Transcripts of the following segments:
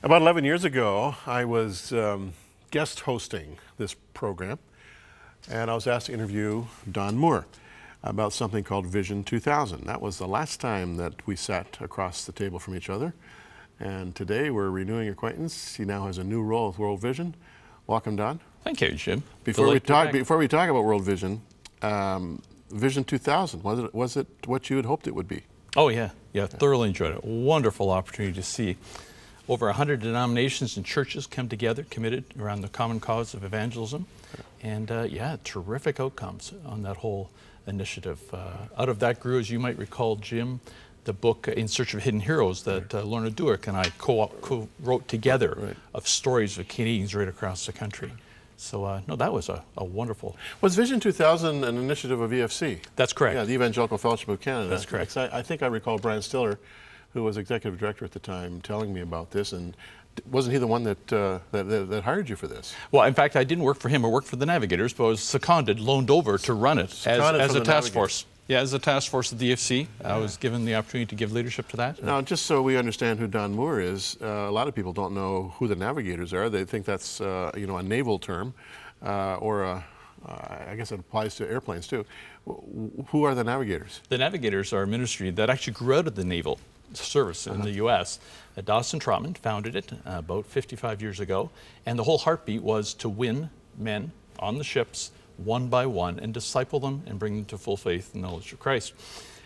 About 11 years ago, I was guest hosting this program, and I was asked to interview Don Moore about something called Vision 2000. That was the last time that we sat across the table from each other, and today we're renewing acquaintance. He now has a new role with World Vision. Welcome, Don. Thank you, Jim. Before we talk about World Vision, Vision 2000, was it what you had hoped it would be? Oh yeah, thoroughly enjoyed it. Wonderful opportunity to see over 100 denominations and churches come together, committed around the common cause of evangelism, and terrific outcomes on that whole initiative. Out of that grew, as you might recall, Jim, the book In Search of Hidden Heroes that Lorna Dueck and I co-wrote together of stories of Canadians right across the country. So, no, that was a wonderful... Was Vision 2000 an initiative of EFC? That's correct. Yeah, the Evangelical Fellowship of Canada. That's correct. I think I recall Brian Stiller, who was executive director at the time, telling me about this, and wasn't he the one that hired you for this? Well, in fact, I didn't work for him. I worked for the Navigators, but I was seconded, loaned over to run it as a task force. Yeah, as a task force at the EFC, I was given the opportunity to give leadership to that. Now, just so we understand who Don Moore is, a lot of people don't know who the Navigators are. They think that's a naval term, or I guess it applies to airplanes too. Who are the Navigators? The Navigators are a ministry that actually grew out of the naval service in the U.S. Dawson Trotman founded it about 55 years ago, and the whole heartbeat was to win men on the ships one by one and disciple them and bring them to full faith and knowledge of Christ.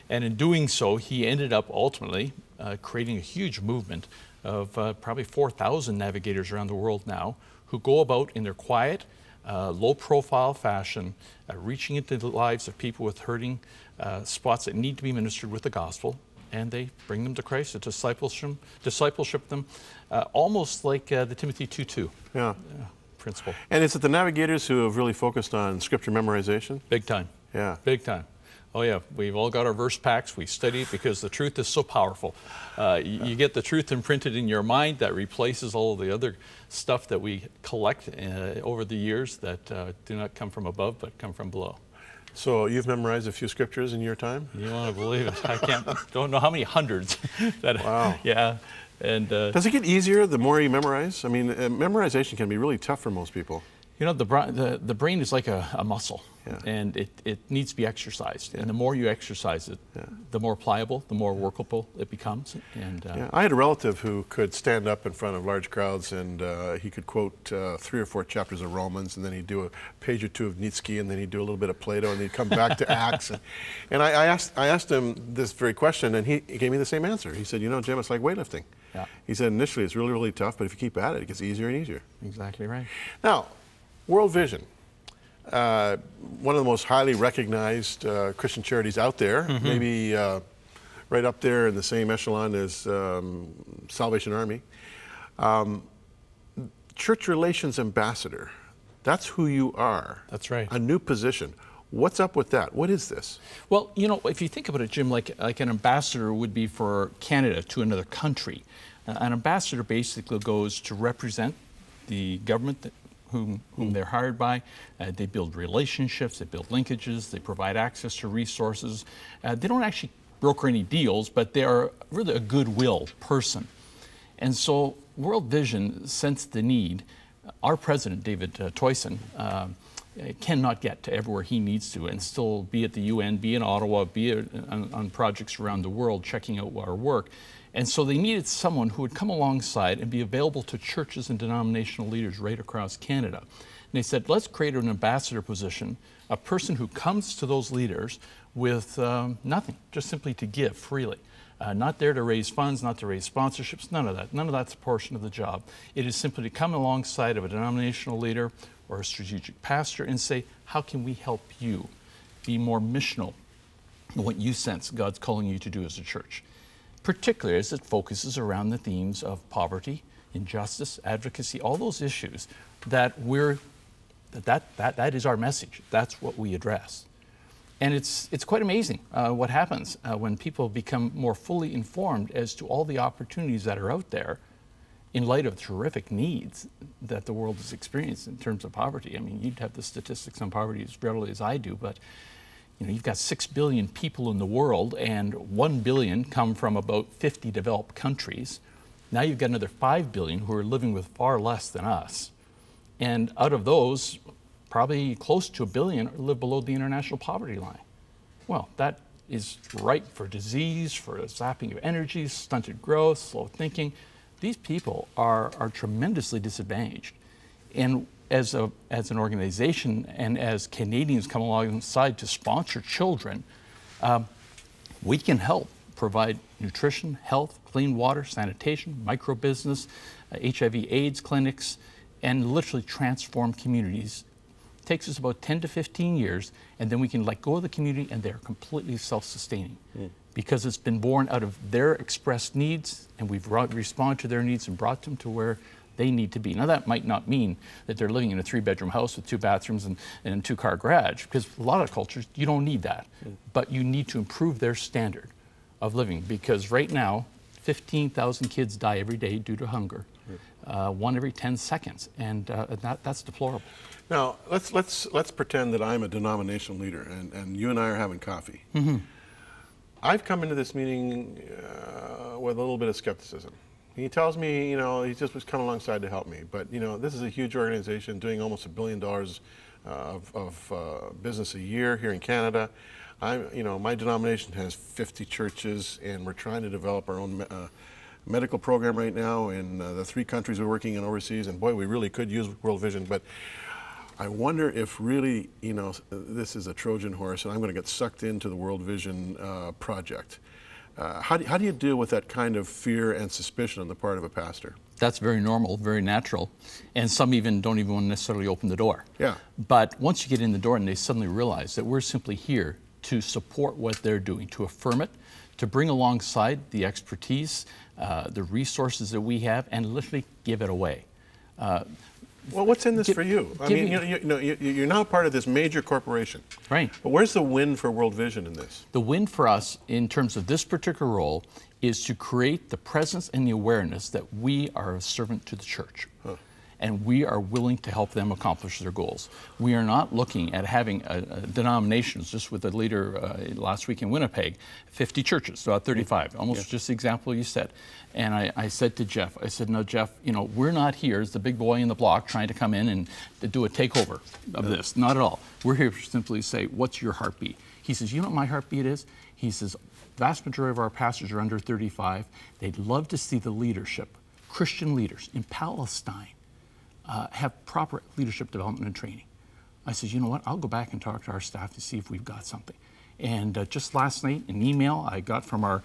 And in doing so, he ended up ultimately creating a huge movement of probably 4,000 navigators around the world now who go about in their quiet, low-profile fashion, reaching into the lives of people with hurting spots that need to be ministered with the gospel, and they bring them to Christ, to discipleship them, almost like the Timothy 2:2 principle. And is it the Navigators who have really focused on scripture memorization? Big time. Yeah. Big time. Oh yeah, we've all got our verse packs. We study it because the truth is so powerful. You get the truth imprinted in your mind that replaces all of the other stuff that we collect over the years that do not come from above but come from below. So you've memorized a few scriptures in your time? You want to believe it? I don't know how many hundreds. Wow. Yeah. And does it get easier the more you memorize? I mean, memorization can be really tough for most people. You know, the brain is like a muscle, and it needs to be exercised. And the more you exercise it, the more pliable, the more workable it becomes. And I had a relative who could stand up in front of large crowds, and he could quote 3 or 4 chapters of Romans, and then he'd do a page or 2 of Nietzsche, and then he'd do a little bit of Plato, and he'd come back to Acts. And I asked him this very question, and he gave me the same answer. He said, you know, Jim, it's like weightlifting. Yeah. He said initially it's really, really tough, but if you keep at it, it gets easier and easier. Exactly right. Now, World Vision, one of the most highly recognized Christian charities out there, maybe right up there in the same echelon as Salvation Army. Church Relations Ambassador, that's who you are. That's right. A new position. What's up with that? What is this? Well, you know, if you think about it, Jim, like an ambassador would be for Canada to another country. An ambassador basically goes to represent the government whom they're hired by. They build relationships, they build linkages, they provide access to resources. They don't actually broker any deals, but they are really a goodwill person. And so World Vision sensed the need. Our president, David Toyson, cannot get to everywhere he needs to and still be at the UN, be in Ottawa, be on projects around the world checking out our work. And so they needed someone who would come alongside and be available to churches and denominational leaders right across Canada. And they said, let's create an ambassador position, a person who comes to those leaders with nothing, just simply to give freely. Not there to raise funds, not to raise sponsorships, none of that. None of that's a portion of the job. It is simply to come alongside of a denominational leader or a strategic pastor and say, how can we help you be more missional in what you sense God's calling you to do as a church? Particularly as it focuses around the themes of poverty, injustice, advocacy, all those issues that that is our message. That's what we address. And it's quite amazing what happens when people become more fully informed as to all the opportunities that are out there in light of terrific needs that the world has experienced in terms of poverty. I mean, you'd have the statistics on poverty as readily as I do, but you know, you've got 6 billion people in the world, and 1 billion come from about 50 developed countries. Now you've got another 5 billion who are living with far less than us. And out of those, probably close to 1 billion live below the international poverty line. Well, that is ripe for disease, for zapping of energy, stunted growth, slow thinking. These people are tremendously disadvantaged. And as an organization and as Canadians come alongside to sponsor children, we can help provide nutrition, health, clean water, sanitation, micro-business, HIV/AIDS clinics, and literally transform communities. It takes us about 10 to 15 years, and then we can let go of the community and they're completely self-sustaining because it's been born out of their expressed needs, and we've responded to their needs and brought them to where they need to be. Now that might not mean that they're living in a 3-bedroom house with 2 bathrooms and a 2-car garage, because a lot of cultures, you don't need that. But you need to improve their standard of living, because right now, 15,000 kids die every day due to hunger, 1 every 10 seconds, and that's deplorable. Now, let's pretend that I'm a denominational leader, and you and I are having coffee. I've come into this meeting with a little bit of skepticism. He tells me, you know, he just was coming alongside to help me, but you know, this is a huge organization doing almost $1 billion of business a year here in Canada. You know, my denomination has 50 churches, and we're trying to develop our own medical program right now in the 3 countries we're working in overseas, and boy, we really could use World Vision, but I wonder if really, you know, this is a Trojan horse and I'm going to get sucked into the World Vision project. How do you deal with that kind of fear and suspicion on the part of a pastor? That's very normal, very natural, and some even don't even want to necessarily open the door. Yeah. But once you get in the door and they suddenly realize that we're simply here to support what they're doing, to affirm it, to bring alongside the expertise, the resources that we have, and literally give it away. Well, what's in this for you? I mean, you're now part of this major corporation. Right. But where's the win for World Vision in this? The win for us, in terms of this particular role, is to create the presence and the awareness that we are a servant to the church. And we are willing to help them accomplish their goals. We are not looking at having a denominations, just with the leader last week in Winnipeg, 50 churches, so 35, almost just the example you said. And I said to Jeff, I said, no, Jeff, you know, we're not here as the big boy in the block trying to come in and do a takeover of this, not at all. We're here to simply say, what's your heartbeat? He says, you know what my heartbeat is? He says, vast majority of our pastors are under 35. They'd love to see the leadership, Christian leaders in Palestine, have proper leadership development and training. I said, you know what, I'll go back and talk to our staff to see if we've got something. And just last night, an email I got from our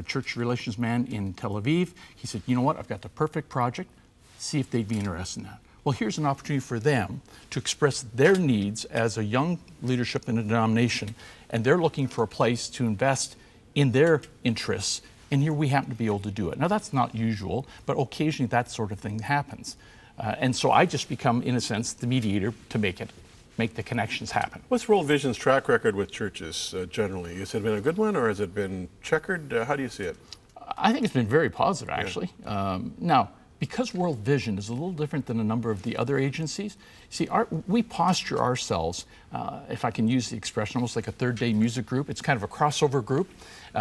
church relations man in Tel Aviv, he said, you know what, I've got the perfect project, see if they'd be interested in that. Well, here's an opportunity for them to express their needs as a young leadership in a denomination, and they're looking for a place to invest in their interests, and here we happen to be able to do it. Now, that's not usual, but occasionally that sort of thing happens. And so I just become, in a sense, the mediator to make the connections happen. What's World Vision's track record with churches generally? Has it been a good one, or has it been checkered? How do you see it? I think it's been very positive, actually. Yeah. Now, because World Vision is a little different than a number of the other agencies, see, we posture ourselves, if I can use the expression, almost like a third-day music group. It's kind of a crossover group.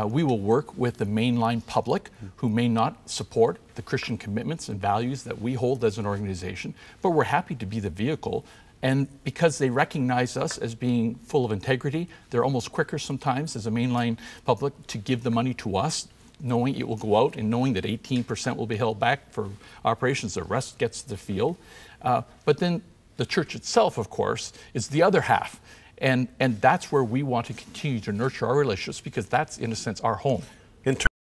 We will work with the mainline public who may not support the Christian commitments and values that we hold as an organization, but we're happy to be the vehicle. And because they recognize us as being full of integrity, they're almost quicker sometimes as a mainline public to give the money to us, knowing it will go out and knowing that 18% will be held back for operations, the rest gets to the field. But then the church itself, of course, is the other half. And that's where we want to continue to nurture our relationships, because that's, in a sense, our home.